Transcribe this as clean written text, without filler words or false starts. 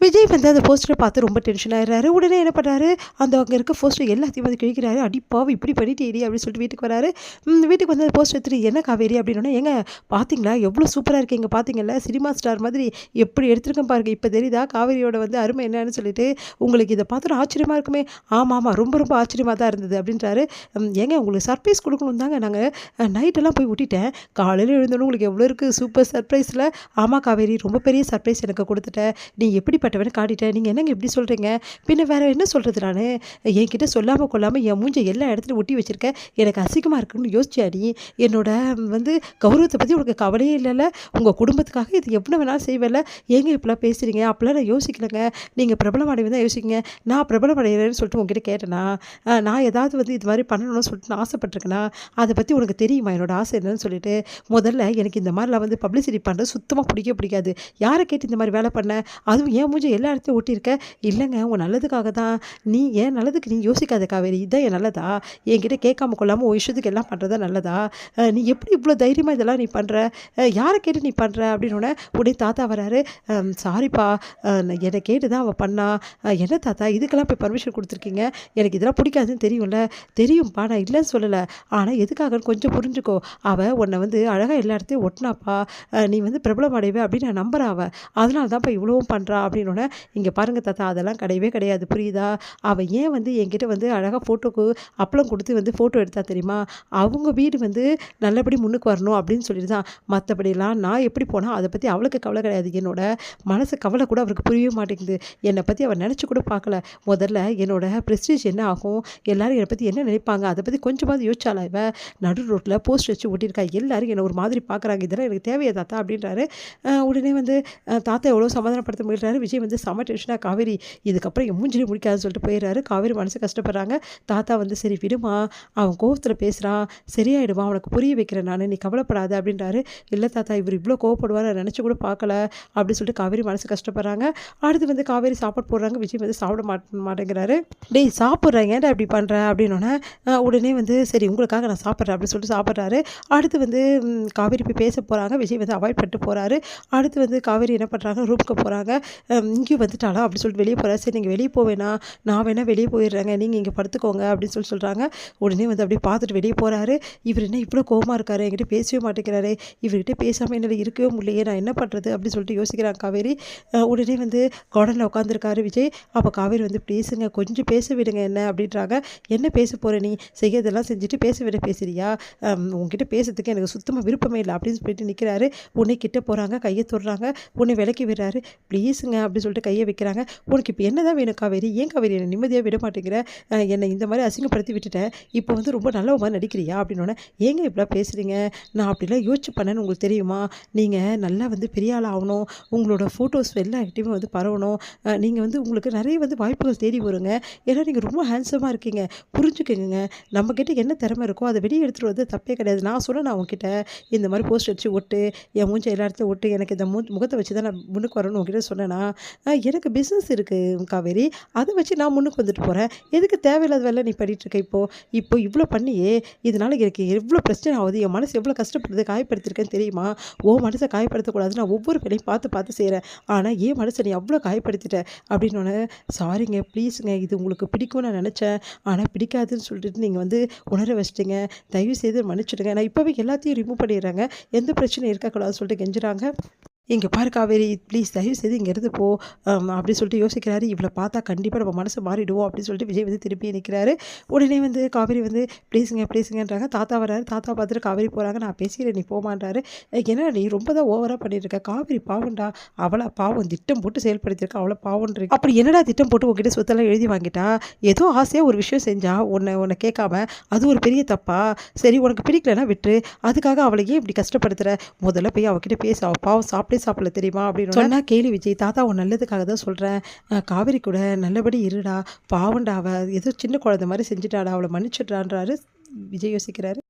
விஜய் வந்து அந்த போஸ்டரை பார்த்து ரொம்ப டென்ஷன் ஆயிடுறாரு. உடனே என்ன பண்ணுறாரு, அங்கே இருக்க போஸ்டர் எல்லாத்தையும் வந்து கிழிக்கிறாரு. அடிப்பாவி இப்படி பண்ணிட்டேடி அப்படின்னு சொல்லிட்டு வீட்டுக்கு வராரு. வீட்டுக்கு வந்து அந்த போஸ்டர் எடுத்துட்டு என்ன காவேரி அப்படின்னா, ஏங்க பார்த்தீங்களா எவ்வளோ சூப்பராக இருக்கீங்க பார்த்தீங்கல்ல, சினிமா ஸ்டார் மாதிரி எப்படி எடுத்துருக்கேன் பாருங்க, இப்போ தெரியுதா காவேரியோட வந்து அருமை என்னன்னு சொல்லிட்டு, உங்களுக்கு இதை பார்த்துட்டு ஆச்சரியமாக இருக்குமே. ஆமாம் ரொம்ப ரொம்ப ஆச்சரியமாக தான் இருந்தது அப்படின்றாரு. ஏங்க உங்களுக்கு சர்ப்ரைஸ் கொடுக்கணும் தாங்க நாங்கள் நைட்டெல்லாம் போய் விட்டுட்டேன், காலையில் எழுந்தோன்னு உங்களுக்கு எவ்வளோ இருக்குது சூப்பர் சர்ப்ரைஸில். ஆமாம் காவேரி ரொம்ப பெரிய சர்ப்ரைஸ் எனக்கு கொடுத்துட்டேன், நீ எப்படிப்பட்டவனு காட்டிட்டேன், நீங்கள் என்னங்க இப்படி சொல்கிறீங்க, பின்ன வேறு என்ன சொல்கிறது, நான் என்கிட்ட சொல்லாமல் கொள்ளாமல் என் மூஞ்சை எல்லா இடத்துலையும் ஒட்டி வச்சுருக்கேன், எனக்கு அசிங்கமாக இருக்குன்னு யோசிச்சியா நீ, என்னோட வந்து கௌரவத்தை பற்றி உனக்கு கவலையே இல்லைல்ல, உங்கள் குடும்பத்துக்காக இது எவ்வளோ வேணாலும் செய்வேல, ஏங்க இப்படிலாம் பேசுகிறீங்க, அப்படிலாம் நான் யோசிக்கலைங்க, நீங்கள் பிரபலம் அடைவு தான் யோசிங்க, நான் பிரபலம் அடைகிறேன்னு சொல்லிட்டு உங்ககிட்ட கேட்டேனா, நான் ஏதாவது வந்து இது மாதிரி பண்ணணும்னு சொல்லிட்டு நான் ஆசைப்பட்டிருக்கேனா, அதை பற்றி உனக்கு தெரியுமா என்னோட ஆசை என்னன்னு சொல்லிட்டு. முதல்ல எனக்கு இந்த மாதிரிலாம் வந்து பப்ளிசிட்டி பண்ணுறது சுத்தமாக பிடிக்காது, யாரை கேட்டு இந்த மாதிரி வேலை பண்ண, அதுவும் ஏன் மூஞ்சி எல்லா இடத்தையும் ஒட்டியிருக்க, இல்லைங்க உன் நல்லதுக்காக தான், நீ ஏன் நல்லதுக்கு நீ யோசிக்காத காவேரி, இதுதான் என் நல்லதா, என்கிட்ட கேட்காம கொள்ளாமல் ஒரு விஷயத்துக்கு எல்லாம் பண்ணுறதா நல்லதா, நீ எப்படி இவ்வளோ தைரியமாக இதெல்லாம் நீ பண்ணுற, யாரை கேட்டு நீ பண்ணுற அப்படின்னு உடனே தாத்தா வராரு. சாரிப்பா, என்னை கேட்டு தான் அவள் பண்ணா, என்ன தாத்தா இதுக்கெல்லாம் போய் பர்மிஷன் கொடுத்துருக்கீங்க, எனக்கு இதெல்லாம் பிடிக்காதுன்னு தெரியும்ல, தெரியும்ப்பா நான் இல்லைன்னு சொல்லலை, ஆனால் எதுக்காகன்னு கொஞ்சம் புரிஞ்சுக்கோ, அவள் உன்னை வந்து அழகாக எல்லா இடத்தையும் ஒட்டினாப்பா, நீ வந்து பிரபலம் அடைவே அப்படின்னு நான் நம்புகிறேன், அவள் அதனால தான்ப்பா இவ்வளவும் பண்ணுறா அப்படின்னோடனே, இங்கே பாருங்கள் தாத்தா அதெல்லாம் கிடையவே கிடையாது புரியுதா, அவள் ஏன் வந்து என்கிட்ட வந்து அழகாக ஃபோட்டோக்கு அப்பளம் கொடுத்து வந்து ஃபோட்டோ எடுத்தா தெரியுமா, அவங்க வீடு வந்து நல்லபடி முன்னுக்கு வரணும் அப்படின்னு சொல்லிட்டு தான், மற்றபடிலாம் நான் எப்படி போனால் அதை பற்றி அவளுக்கு கவலை கிடையாது, என்னோட மனசு கவலை கூட அவருக்கு புரியவே மாட்டேங்குது, என்னை பற்றி அவள் நினச்சி கூட பார்க்கல, முதல்ல என்னோட ப்ரெஸ்டீஜ் என்ன ஆகும், எல்லாரும் என்னை பற்றி என்ன நினைப்பாங்க, அதை பற்றி கொஞ்சமாவது யோசிச்சாலா, இவ நடு ரோட்டில் போஸ்ட் வச்சு ஒட்டியிருக்கா, எல்லாரும் என்னை ஒரு மாதிரி பார்க்குறாங்க, இதெல்லாம் எனக்கு தேவையா தாத்தா அப்படின்றாரு. உடனே வந்து தாத்தா எவ்வளோ சமாதானப்படுத்த முயல்றாரு. விஜய் வந்து செம டென்ஷனாக, காவேரி இதுக்கப்புறம் என் மூஞ்சிலே முடிக்காதுன்னு சொல்லிட்டு போயிடுறாரு. காவேரி மனசு கஷ்டப்படுறாங்க. தாத்தா வந்து சரி விடுமா, அவன் கோவத்தில் பேசுகிறான், சரியாயிடுவான், அவனுக்கு புரிய வைக்கிறேன் நான், நீ கவலைப்படாத அப்படின்றாரு. இல்லை தாத்தா இவர் இவ்வளோ கோவப்படுவார் நினச்சி கூட பார்க்கல அப்படின்னு சொல்லிட்டு காவேரி மனசு கஷ்டப்படுறாங்க. அடுத்து வந்து காவேரி சாப்பாடு போடுறாங்க. விஜய் வந்து சாப்பிட மாட்டேங்கிறாரு. டேய் சாப்பிட்றேன் ஏன்டா இப்படி பண்ணுற அப்படின்னோடனே உடனே வந்து சரி உங்களுக்காக நான் சாப்பிட்றேன் அப்படின்னு சொல்லிட்டு சாப்பிட்றாரு. அடுத்து வந்து காவேரி போய் பேச போகிறாங்க. விஜய் வந்து அவாய்ட் பண்ணிட்டு போகிறாரு. அடுத்து வந்து காவேரி என்ன பண்ணுறாங்க, ரூமுக்கு போகிறாங்க. இங்கேயும் வந்துட்டாளா அப்படின்னு சொல்லிட்டு வெளியே போகிறாரு. சரி நீங்கள் வெளியே போவேனா, நான் வேணால் வெளியே போயிடுறேங்க, நீங்கள் இங்கே படுத்துக்கோங்க அப்படின்னு சொல்கிறாங்க. உடனே வந்து அப்படியே பார்த்துட்டு வெளியே போகிறாரு. இவர் என்ன இவ்வளோ கோவமாக இருக்காரு, என்கிட்ட பேசவே மாட்டேங்கிறாரு, இவர்கிட்ட பேசாமல் என்னால் இருக்கவே முடியலையே, நான் என்ன பண்ணுறது அப்படின்னு சொல்லிட்டு யோசிக்கிறாங்க காவேரி. உடனே வந்து கார்டனில் உட்காந்துருக்காரு விஜய். அப்போ காவேரி வந்து பேசுங்க, கொஞ்சம் பேச விடுங்க என்ன அப்படின்றாங்க. என்ன பேச போகிற நீ, செய்யறதெல்லாம் செஞ்சுட்டு பேசுறியா, உங்ககிட்ட பேசுறதுக்கு எனக்கு சுத்தமாக விருப்பமே இல்லை அப்படின்னு சொல்லிட்டு நிற்கிறாரு. உன்னை கிட்ட போகிறாங்க, கையை தொடுறாங்க, உன்னை விலக்கி விடுறாரு. ப்ளீஸுங்க அப்படின்னு சொல்லிட்டு கையை வைக்கிறாங்க. உனக்கு இப்போ என்ன தான் வேணும் காவேரி, ஏன் காவேரி என்னை நிம்மதியாக விட மாட்டேங்கிற, என்னை இந்த மாதிரி அசிங்கப்படுத்தி விட்டுட்டேன், இப்போ வந்து ரொம்ப நல்ல மாதிரி நடிக்கிறியா அப்படின்னோடனே, ஏங்க இப்படிலாம் பேசுகிறீங்க, நான் அப்படிலாம் யோசிச்சு பண்ணேன்னு உங்களுக்கு தெரியுமா, நீங்கள் நல்லா வந்து பெரிய ஆள் ஆகணும், உங்களோட ஃபோட்டோஸ் எல்லா ஆக்டிவும் வந்து பரவணும், நீங்கள் வந்து உங்களுக்கு நிறைய வந்து வாய்ப்புகள் தேடி வருங்க, ஏன்னா நீங்கள் ரொம்ப ஹேண்ட்ஸமாக இருக்கீங்க, புரிஞ்சுக்கோங்க, நம்மக்கிட்ட என்ன திறமை இருக்கோ அதை வெளியே எடுத்துகிட்டு வந்து தப்பே கிடையாது. நான் சொன்னேன் உங்ககிட்ட இந்த மாதிரி போஸ்ட் வச்சு ஒட்டு, என் மூஞ்சி எல்லா இடத்தையும் ஒட்டு, எனக்கு இந்த முகத்தை வச்சு தான் நான் முன்னுக்கு வரணும்னு உங்ககிட்ட சொன்னேன்னா, எனக்கு பிஸ்னஸ் இருக்குது காவேரி, அதை வச்சு நான் முன்னுக்கு வந்துட்டு போகிறேன், எதுக்கு தேவையில்லாத வேலை நீ பண்ணிகிட்ருக்க, இப்போ இவ்வளோ பண்ணியே இதனால் எனக்கு எவ்வளோ பிரச்சனை ஆகுது, என் மனசு எவ்வளோ கஷ்டப்படுது, காயப்படுத்திருக்கேன்னு தெரியுமா, மனசை காயப்படுத்தக்கூடாது, நான் ஒவ்வொரு வேலையும் பார்த்து செய்கிறேன், ஆனால் ஏன் மனசை நீ அவ்வளோ காயப்படுத்திட்ட அப்படின்னோடனே, சாரிங்க ப்ளீஸுங்க, இது உங்களுக்கு பிடிக்கும்னு நான் நினச்சேன், ஆனால் பிடிக்காதுன்னு சொல்லிட்டு நீங்கள் வந்து உணர வச்சிட்டிங்க, தயவு செய்து மன்னிச்சிடுங்க, நான் இப்போவே எல்லாத்தையும் ரிமூவ் பண்ணிடுறாங்க, எந்த பிரச்சனையும் இருக்கக்கூடாதுன்னு சொல்லிட்டு கெஞ்சுறாங்க. இங்கே பாரு காவேரி ப்ளீஸ் தயவு செய்து இங்கேருந்து போ அப்படின்னு சொல்லிட்டு யோசிக்கிறாரு. இவளை பார்த்தா கண்டிப்பாக நம்ம மனசு மாறிடுவோம் அப்படின்னு சொல்லிட்டு விஜய் வந்து திருப்பி நிற்கிறாரு. உடனே வந்து காவேரி வந்து ப்ளீஸுங்கன்றாங்க. தாத்தா வராரு. தாத்தா பார்த்துட்டு காவேரி போகிறாங்க. நான் பேசிக்கிறேன் நீ போமான்றாரு. ஏன்னா நீ ரொம்ப தான் ஓவராக பண்ணிட்டு இருக்க, காவேரி பாவண்டா, அவளை பாவம் திட்டம் போட்டு செயல்படுத்தியிருக்கா, அவளை பாவன்றீங்க, அப்படி என்னடா திட்டம் போட்டு உங்ககிட்ட சொத்தெல்லாம் எழுதி வாங்கிட்டா, ஏதோ ஆசையாக ஒரு விஷயம் செஞ்சா உன்னை கேட்காம, அது ஒரு பெரிய தப்பா, சரி உனக்கு பிடிக்கலன்னா விட்டுரு, அதுக்காக அவளை ஏன் இப்படி கஷ்டப்படுத்துகிற, முதல்ல போய் அவகிட்ட பேச, அவள் பாவம் சாப்பிடல தெரியுமா அப்படின்னு சொன்னா, கேளு விஜய் தாத்தா உன் நல்லதுக்காக தான் சொல்கிறேன், காவேரி கூட நல்லபடி இருடா, பாவண்டா அவ ஏதோ சின்ன குழந்தை மாதிரி செஞ்சுட்டாடா, அவளை மன்னிச்சிடுறான்றாரு. விஜய் யோசிக்கிறாரு.